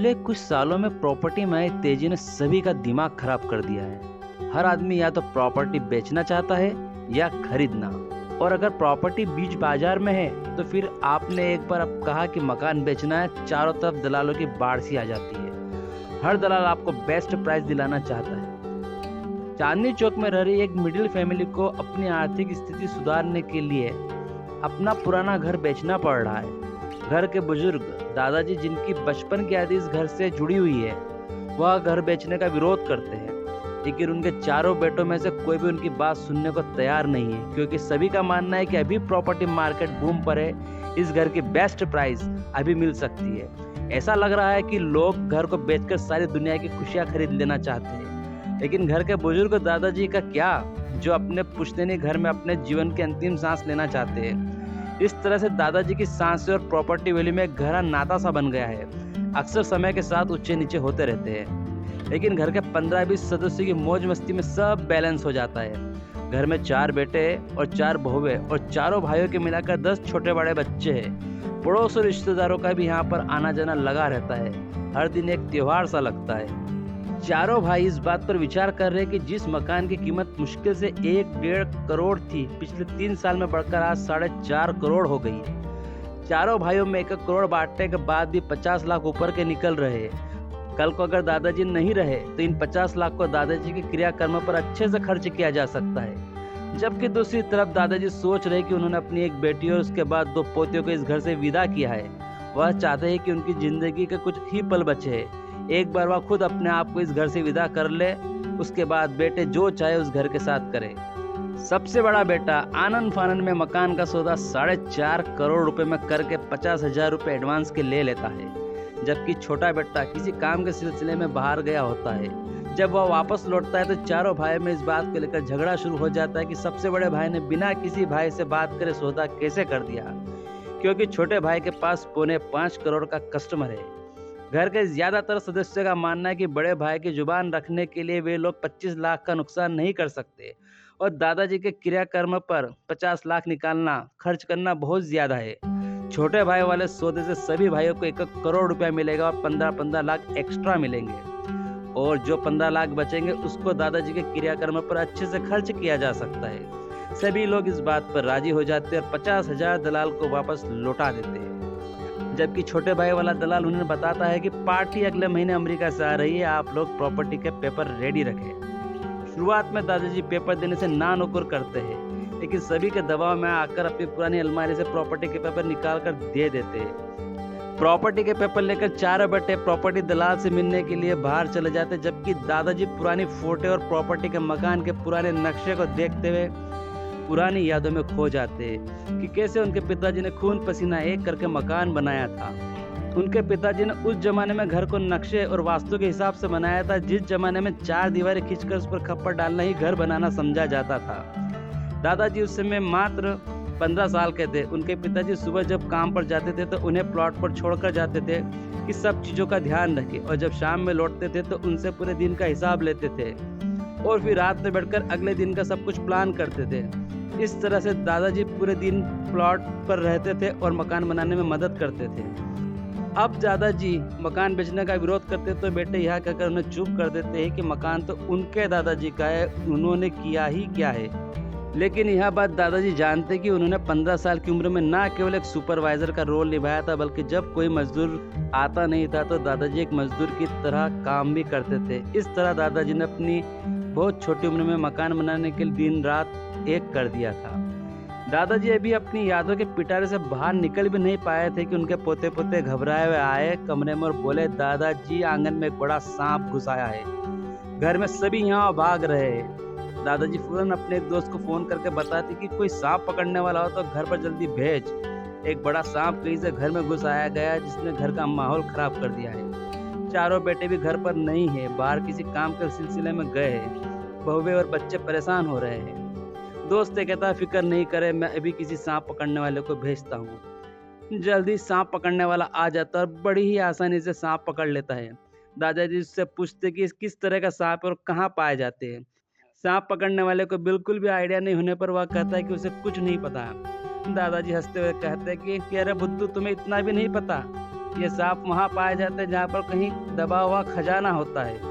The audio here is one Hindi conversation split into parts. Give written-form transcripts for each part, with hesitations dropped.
पिछले कुछ सालों में प्रॉपर्टी में आई तेजी ने सभी का दिमाग खराब कर दिया है। हर आदमी या तो प्रॉपर्टी बेचना चाहता है या खरीदना। और अगर प्रॉपर्टी बीच बाजार में है तो फिर आपने एक बार अब कहा कि मकान बेचना है, चारों तरफ दलालों की बाढ़ सी आ जाती है। हर दलाल आपको बेस्ट प्राइस दिलाना चाहता है। चांदनी चौक में रह रही एक मिडिल फैमिली को अपनी आर्थिक स्थिति सुधारने के लिए अपना पुराना घर बेचना पड़ रहा है। घर के बुजुर्ग दादाजी, जिनकी बचपन की यादें इस घर से जुड़ी हुई है, वह घर बेचने का विरोध करते हैं, लेकिन उनके चारों बेटों में से कोई भी उनकी बात सुनने को तैयार नहीं है, क्योंकि सभी का मानना है कि अभी प्रॉपर्टी मार्केट बूम पर है, इस घर की बेस्ट प्राइस अभी मिल सकती है। ऐसा लग रहा है कि लोग घर को बेचकर सारी दुनिया की खुशियां खरीद लेना चाहते हैं, लेकिन घर के बुजुर्ग दादाजी का क्या, जो अपने पुश्तैनी घर में अपने जीवन की अंतिम सांस लेना चाहते हैं। इस तरह से दादाजी की सांसें और प्रॉपर्टी वैल्यू में एक गहरा नाता सा बन गया है। अक्सर समय के साथ ऊंचे नीचे होते रहते हैं, लेकिन घर के 15-20 सदस्यों की मौज मस्ती में सब बैलेंस हो जाता है। घर में 4 बेटे और 4 बहुएं और चारों भाइयों के मिलाकर 10 छोटे बड़े बच्चे हैं। पड़ोस और रिश्तेदारों का भी यहाँ पर आना जाना लगा रहता है। हर दिन एक त्योहार सा लगता है। चारों भाई इस बात पर विचार कर रहे हैं कि जिस मकान की कीमत मुश्किल से 1-1.5 करोड़ थी, पिछले 3 साल में बढ़कर आज 4.5 करोड़ हो गई है। चारों भाइयों में 1-1 करोड़ बांटने के बाद भी 50 लाख ऊपर के निकल रहे हैं। कल को अगर दादाजी नहीं रहे तो इन 50 लाख को दादाजी के क्रियाकर्मों पर अच्छे से खर्च किया जा सकता है। जबकि दूसरी तरफ दादाजी सोच रहे कि उन्होंने अपनी एक बेटी और उसके बाद 2 पोतियों को इस घर से विदा किया है। वह चाहते हैं कि उनकी जिंदगी के कुछ ही पल बचे हैं। एक बार वह खुद अपने आप को इस घर से विदा कर ले, उसके बाद बेटे जो चाहे उस घर के साथ करे। सबसे बड़ा बेटा आनंद फानन में मकान का सौदा 4.5 करोड़ रुपए में करके 50,000 रुपए एडवांस के ले लेता है, जबकि छोटा बेटा किसी काम के सिलसिले में बाहर गया होता है। जब वह वापस लौटता है तो चारों भाई में इस बात को लेकर झगड़ा शुरू हो जाता है कि सबसे बड़े भाई ने बिना किसी भाई से बात करे सौदा कैसे कर दिया, क्योंकि छोटे भाई के पास 4.25 करोड़ का कस्टमर है। घर के ज्यादातर सदस्यों का मानना है कि बड़े भाई की जुबान रखने के लिए वे लोग 25 लाख का नुकसान नहीं कर सकते, और दादाजी के क्रियाकर्म पर 50 लाख निकालना, खर्च करना बहुत ज्यादा है। छोटे भाई वाले सौदे से सभी भाइयों को 1 करोड़ रुपया मिलेगा और 15-15 लाख एक्स्ट्रा मिलेंगे, और जो 15 लाख बचेंगे उसको दादाजी के क्रियाकर्म पर अच्छे से खर्च किया जा सकता है। सभी लोग इस बात पर राजी हो जाते हैं और 50,000 दलाल को वापस लौटा देते हैं। जबकि छोटे भाई वाला दलाल उन्हें बताता है कि पार्टी अगले महीने अमेरिका से आ रही है, आप लोग प्रॉपर्टी के पेपर रेडी रखें। शुरुआत में दादाजी पेपर देने से ना नुकुर करते हैं, लेकिन सभी के दबाव में आकर अपनी पुरानी अलमारी से प्रॉपर्टी के पेपर निकाल कर दे देते हैं। प्रॉपर्टी के पेपर लेकर चारों बेटे प्रॉपर्टी दलाल से मिलने के लिए बाहर चले जाते, जबकि दादाजी पुरानी फोटो और प्रॉपर्टी के मकान के पुराने नक्शे को देखते हुए पुरानी यादों में खो जाते कि कैसे उनके पिताजी ने खून पसीना एक करके मकान बनाया था। उनके पिताजी ने उस जमाने में घर को नक्शे और वास्तु के हिसाब से बनाया था, जिस जमाने में 4 दीवारें खींचकर उस पर खप्पर डालना ही घर बनाना समझा जाता था। दादाजी उस समय मात्र 15 साल के थे। उनके पिताजी सुबह जब काम पर जाते थे तो उन्हें प्लॉट पर छोड़कर जाते थे कि सब चीजों का ध्यान रखें, और जब शाम में लौटते थे तो उनसे पूरे दिन का हिसाब लेते थे और फिर रात में बैठकर अगले दिन का सब कुछ प्लान करते थे। इस तरह से दादाजी पूरे दिन प्लॉट पर रहते थे और मकान बनाने में मदद करते थे। अब दादाजी मकान बेचने का विरोध करते तो बेटे यह कहकर उन्हें चुप कर देते हैं कि मकान तो उनके दादाजी का है, उन्होंने किया ही क्या है। लेकिन यह बात दादाजी जानते कि उन्होंने 15 साल की उम्र में ना केवल एक सुपरवाइजर का रोल निभाया था, बल्कि जब कोई मजदूर आता नहीं था तो दादाजी एक मजदूर की तरह काम भी करते थे। इस तरह दादाजी ने अपनी बहुत छोटी उम्र में मकान बनाने के लिए दिन रात एक कर दिया था। दादाजी अभी अपनी यादों के पिटारे से बाहर निकल भी नहीं पाए थे कि उनके पोते पोते घबराए हुए आए कमरे में और बोले, दादाजी आंगन में एक बड़ा सांप घुस आया है, घर में सभी यहाँ भाग रहे हैं। दादाजी फौरन अपने एक दोस्त को फोन करके बताते कि कोई सांप पकड़ने वाला हो तो घर पर जल्दी भेज। एक बड़ा सांप कहीं से घर में घुस आया गया है, जिसने घर का माहौल खराब कर दिया है। चारों बेटे भी घर पर नहीं है, बाहर किसी काम के सिलसिले में गए हैं। बहुएं और बच्चे परेशान हो रहे हैं। दोस्त कहता, फिक्र नहीं करे, मैं अभी किसी सांप पकड़ने वाले को भेजता हूँ। जल्दी सांप पकड़ने वाला आ जाता और बड़ी ही आसानी से सांप पकड़ लेता है। दादाजी उससे पूछते कि किस तरह का सांप और कहाँ पाए जाते हैं। सांप पकड़ने वाले को बिल्कुल भी आइडिया नहीं होने पर वह कहता है कि उसे कुछ नहीं पता। दादाजी हंसते हुए कहते हैं कि अरे बुद्धू, तुम्हें इतना भी नहीं पता। ये सांप वहाँ पाया जाता है जहाँ पर कहीं दबा हुआ खजाना होता है।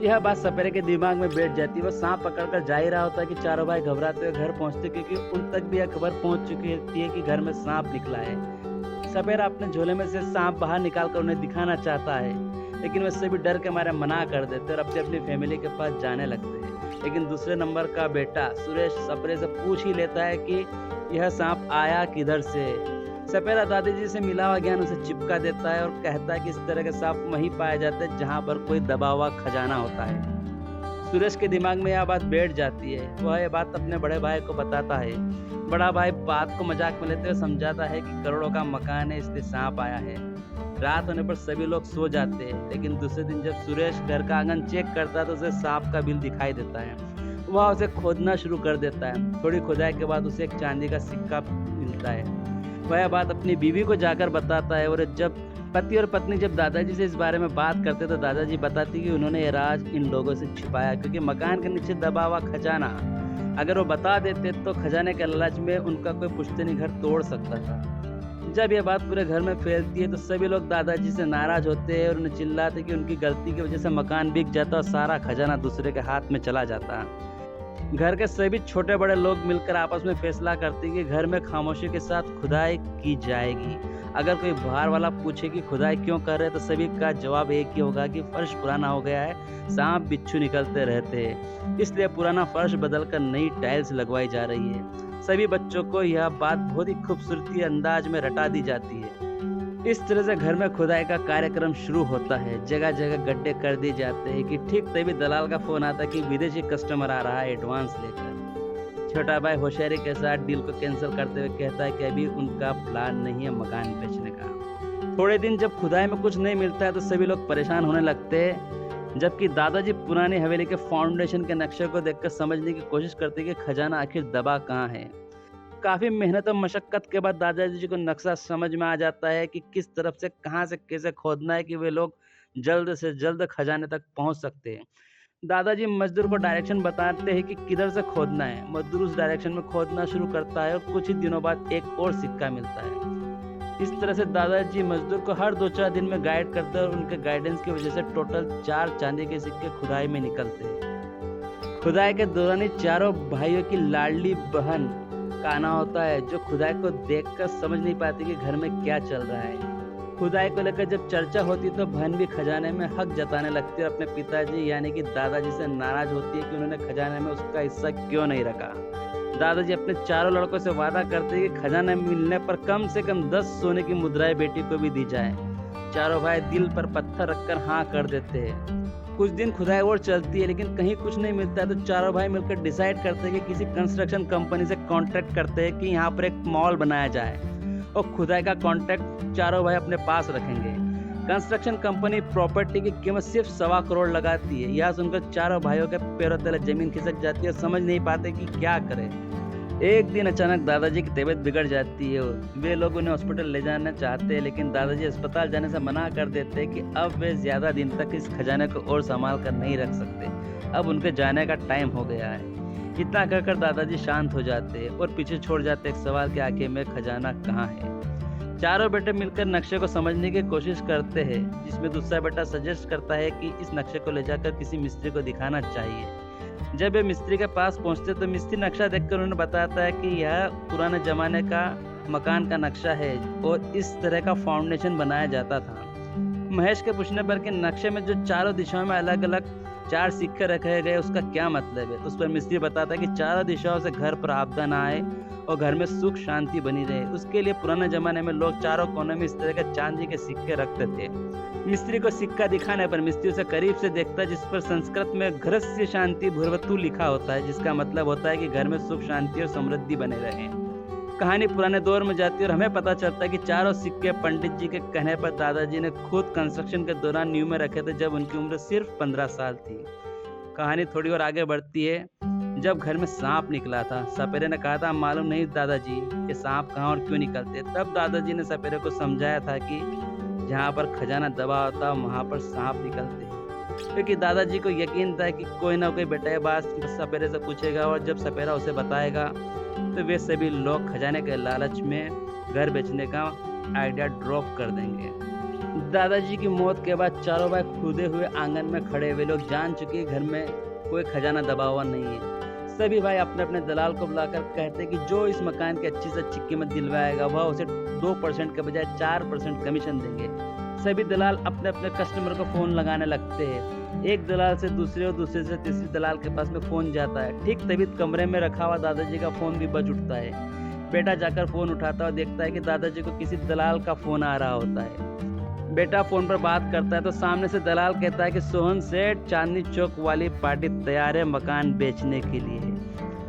यह बात सपेरे के दिमाग में बैठ जाती है। वो सांप पकड़कर जा ही रहा होता है कि चारों भाई घबराते हुए घर पहुंचते, क्योंकि उन तक भी यह खबर पहुंच चुकी होती है कि घर में सांप निकला है। सपेरा अपने झोले में से सांप बाहर निकालकर उन्हें दिखाना चाहता है, लेकिन वे सभी डर के मारे मना कर देते और अपनी अपनी फैमिली के पास जाने लगते हैं। लेकिन दूसरे नंबर का बेटा सुरेश सपेरे से पूछ ही लेता है कि यह सांप आया किधर से। सपेरा दादाजी से मिला हुआ ज्ञान उसे चिपका देता है और कहता है कि इस तरह के सांप वहीं पाए जाते हैं जहाँ पर कोई दबा हुआ खजाना होता है। सुरेश के दिमाग में यह बात बैठ जाती है। वह यह बात अपने बड़े भाई को बताता है। बड़ा भाई बात को मजाक में लेते हुए समझाता है कि करोड़ों का मकान है, इसलिए सांप आया है। रात होने पर सभी लोग सो जाते हैं, लेकिन दूसरे दिन जब सुरेश घर का आंगन चेक करता है तो उसे सांप का बिल दिखाई देता है। वह उसे खोदना शुरू कर देता है। थोड़ी खुदाई के बाद उसे एक चांदी का सिक्का मिलता है। वह बात अपनी बीवी को जाकर बताता है, और जब पति और पत्नी जब दादाजी से इस बारे में बात करते तो दादाजी बताती कि उन्होंने ये राज इन लोगों से छिपाया, क्योंकि मकान के नीचे दबा हुआ खजाना अगर वो बता देते तो खजाने के लालच में उनका कोई पुश्तैनी घर तोड़ सकता था। जब यह बात पूरे घर में फैलती है तो सभी लोग दादाजी से नाराज होते हैं और उन्हें चिल्लाते कि उनकी गलती की वजह से मकान बिक जाता और सारा खजाना दूसरे के हाथ में चला जाता। घर के सभी छोटे बड़े लोग मिलकर आपस में फैसला करते हैं कि घर में खामोशी के साथ खुदाई की जाएगी। अगर कोई बाहर वाला पूछे कि खुदाई क्यों कर रहे हैं तो सभी का जवाब एक ही होगा कि फर्श पुराना हो गया है, सांप बिच्छू निकलते रहते हैं, इसलिए पुराना फर्श बदलकर नई टाइल्स लगवाई जा रही है। सभी बच्चों को यह बात बहुत ही खूबसूरती अंदाज में रटा दी जाती है। इस तरह से घर में खुदाई का कार्यक्रम शुरू होता है। जगह जगह गड्ढे कर दिए जाते हैं कि ठीक तभी दलाल का फोन आता है कि विदेशी कस्टमर आ रहा है एडवांस लेकर। छोटा भाई होशियारी के साथ डील को कैंसिल करते हुए कहता है कि अभी उनका प्लान नहीं है मकान बेचने का। थोड़े दिन जब खुदाई में कुछ नहीं मिलता है तो सभी लोग परेशान होने लगते हैं, जबकि दादाजी पुरानी हवेली के फाउंडेशन के नक्शे को देखकर समझने की कोशिश करते हैं कि खजाना आखिर दबा कहाँ है। काफी मेहनत और मशक्कत के बाद दादाजी को नक्शा समझ में आ जाता है कि किस तरफ से कहां से कैसे खोदना है कि वे लोग जल्द से जल्द खजाने तक पहुंच सकते हैं। दादाजी मजदूर को डायरेक्शन बताते हैं कि किधर से खोदना है। मजदूर उस डायरेक्शन में खोदना शुरू करता है और कुछ ही दिनों बाद एक और सिक्का मिलता है। इस तरह से दादाजी मजदूर को हर 2-4 दिन में गाइड करते हैं और उनके गाइडेंस की वजह से टोटल 4 चांदी के सिक्के खुदाई में निकलते हैं। खुदाई के दौरान ही चारों भाइयों की लाडली बहन का आना होता है, जो खुदाई को देखकर समझ नहीं पाती कि घर में क्या चल रहा है। खुदाई को लेकर जब चर्चा होती तो बहन भी खजाने में हक जताने लगती है और अपने पिताजी यानी कि दादाजी से नाराज होती है कि उन्होंने खजाने में उसका हिस्सा क्यों नहीं रखा। दादाजी अपने चारों लड़कों से वादा करते हैं कि खजाना मिलने पर कम से कम 10 सोने की मुद्राएं बेटी को भी दी जाए। चारों भाई दिल पर पत्थर रखकर हाँ कर देते हैं। कुछ दिन खुदाई और चलती है, लेकिन कहीं कुछ नहीं मिलता है तो चारों भाई मिलकर डिसाइड करते हैं कि किसी कंस्ट्रक्शन कंपनी से कॉन्ट्रैक्ट करते हैं कि यहाँ पर एक मॉल बनाया जाए और खुदाई का कॉन्ट्रैक्ट चारों भाई अपने पास रखेंगे। कंस्ट्रक्शन कंपनी प्रॉपर्टी की कीमत सिर्फ 1.25 करोड़ लगाती है। यह सुनकर चारों भाइयों के पैरों तले जमीन खिसक जाती है, समझ नहीं पाते कि क्या करें। एक दिन अचानक दादाजी की तबीयत बिगड़ जाती है। वे लोग उन्हें हॉस्पिटल ले जाना चाहते हैं, लेकिन दादाजी अस्पताल जाने से मना कर देते हैं कि अब वे ज्यादा दिन तक इस खजाने को और संभाल कर नहीं रख सकते, अब उनके जाने का टाइम हो गया है। इतना कहकर दादाजी शांत हो जाते हैं और पीछे छोड़ जाते एक सवाल के आखिर में खजाना कहाँ है। चारों बेटे मिलकर नक्शे को समझने की कोशिश करते हैं, जिसमें दूसरा बेटा सजेस्ट करता है कि इस नक्शे को ले जाकर किसी मिस्त्री को दिखाना चाहिए। जब वे मिस्त्री के पास पहुंचते तो मिस्त्री नक्शा देखकर उन्हें बताता है कि यह पुराने जमाने का मकान का नक्शा है और इस तरह का फाउंडेशन बनाया जाता था। महेश के पूछने पर कि नक्शे में जो चारों दिशाओं में अलग अलग 4 सिक्के रखे गए उसका क्या मतलब है, तो उस पर मिस्त्री बताता है कि चारों दिशाओं से घर पर आपदा ना आए और घर में सुख शांति बनी रहे। उसके लिए पुराने जमाने में लोग चारों कोने में इस तरह के चांदी के सिक्के रखते थे। मिस्त्री को सिक्का दिखाने पर मिस्त्री उसे करीब से देखता है, जिस पर संस्कृत में घृस्य शांति भूर्वतु लिखा होता है, जिसका मतलब होता है कि घर में सुख शांति और समृद्धि बने रहे। कहानी पुराने दौर में जाती है और हमें पता चलता है कि चारों सिक्के पंडित जी के कहने पर दादाजी ने खुद कंस्ट्रक्शन के दौरान न्यू में रखे थे, जब उनकी उम्र सिर्फ 15 साल थी। कहानी थोड़ी और आगे बढ़ती है। जब घर में सांप निकला था, सपेरे ने कहा था मालूम नहीं दादाजी कि सांप कहाँ और क्यों निकलते। तब दादाजी ने सपेरे को समझाया था कि जहाँ पर खजाना दबा होता वहाँ पर सांप निकलते, क्योंकि दादाजी को यकीन था कि कोई ना कोई बेटा बात सपेरे से पूछेगा और जब सपेरा उसे बताएगा तो वे सभी लोग खजाने के लालच में घर बेचने का आइडिया ड्रॉप कर देंगे। दादाजी की मौत के बाद चारों भाई खुदे हुए आंगन में खड़े हुए लोग जान चुके हैं घर में कोई खजाना दबा हुआ नहीं है। सभी भाई अपने अपने दलाल को बुलाकर कहते हैं कि जो इस मकान की अच्छी से अच्छी कीमत दिलवाएगा वह उसे 2% के बजाय 4% कमीशन देंगे। सभी दलाल अपने अपने कस्टमर को फ़ोन लगाने लगते हैं। एक दलाल से दूसरे और दूसरे से तीसरे दलाल के पास में फ़ोन जाता है। ठीक तभी कमरे में रखा हुआ दादाजी का फ़ोन भी बज उठता है। बेटा जाकर फ़ोन उठाता है और देखता है कि दादाजी को किसी दलाल का फ़ोन आ रहा होता है। बेटा फ़ोन पर बात करता है तो सामने से दलाल कहता है कि सोहन सेठ, चांदनी चौक वाली पार्टी तैयार है मकान बेचने के लिए।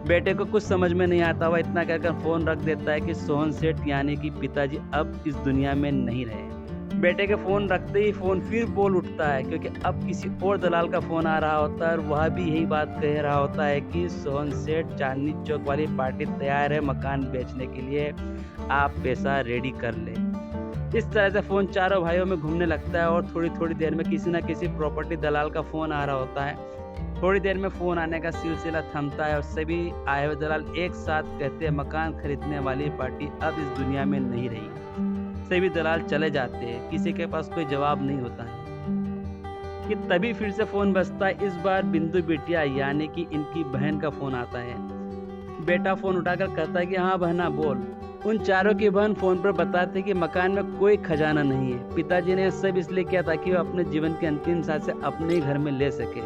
बेटे को कुछ समझ में नहीं आता, वह इतना कहकर फ़ोन रख देता है कि सोहन सेठ यानी कि पिताजी अब इस दुनिया में नहीं रहे। बेटे के फ़ोन रखते ही फ़ोन फिर बोल उठता है, क्योंकि अब किसी और दलाल का फ़ोन आ रहा होता है और वह भी यही बात कह रहा होता है कि सोहन सेठ, चांदनी चौक वाली पार्टी तैयार है मकान बेचने के लिए, आप पैसा रेडी कर लें। इस तरह से फ़ोन चारों भाइयों में घूमने लगता है और थोड़ी थोड़ी देर में किसी न किसी प्रॉपर्टी दलाल का फ़ोन आ रहा होता है। थोड़ी देर में फ़ोन आने का सिलसिला थमता है और सभी आए हुए दलाल एक साथ कहते हैं मकान खरीदने वाली पार्टी अब इस दुनिया में नहीं रही। सभी दलाल चले जाते हैं, किसी के पास कोई जवाब नहीं होता है कि तभी फिर से फ़ोन बजता है। इस बार बिंदु बिटिया यानी कि इनकी बहन का फ़ोन आता है। बेटा फ़ोन उठाकर कहता है कि हाँ बहना बोल। उन चारों की बहन फ़ोन पर बताते कि मकान में कोई खजाना नहीं है। पिताजी ने सब इसलिए किया ताकि वो अपने जीवन की अंतिम सांसें अपने ही घर में ले सके।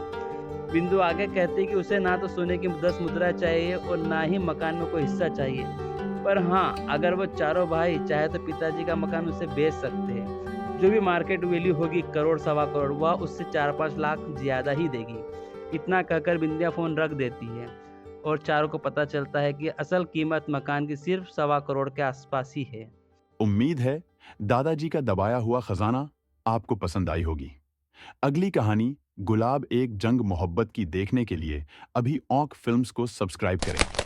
बिंदु आगे कहती कि उसे ना तो सोने की 10 मुद्रा चाहिए और ना ही मकान में कोई हिस्सा चाहिए, पर हाँ अगर वो चारों भाई चाहे तो पिताजी का मकान उसे बेच सकते हैं। जो भी मार्केट वैल्यू होगी करोड़ सवा करोड़, वह उससे 4-5 लाख ज़्यादा ही देगी। इतना कहकर बिंदिया फ़ोन रख देती है और चारों को पता चलता है कि असल कीमत मकान की सिर्फ 1.25 करोड़ के आसपास ही है। उम्मीद है दादाजी का दबाया हुआ खजाना आपको पसंद आई होगी। अगली कहानी गुलाब एक जंग मोहब्बत की देखने के लिए अभी ऑक फिल्म्स को सब्सक्राइब करें।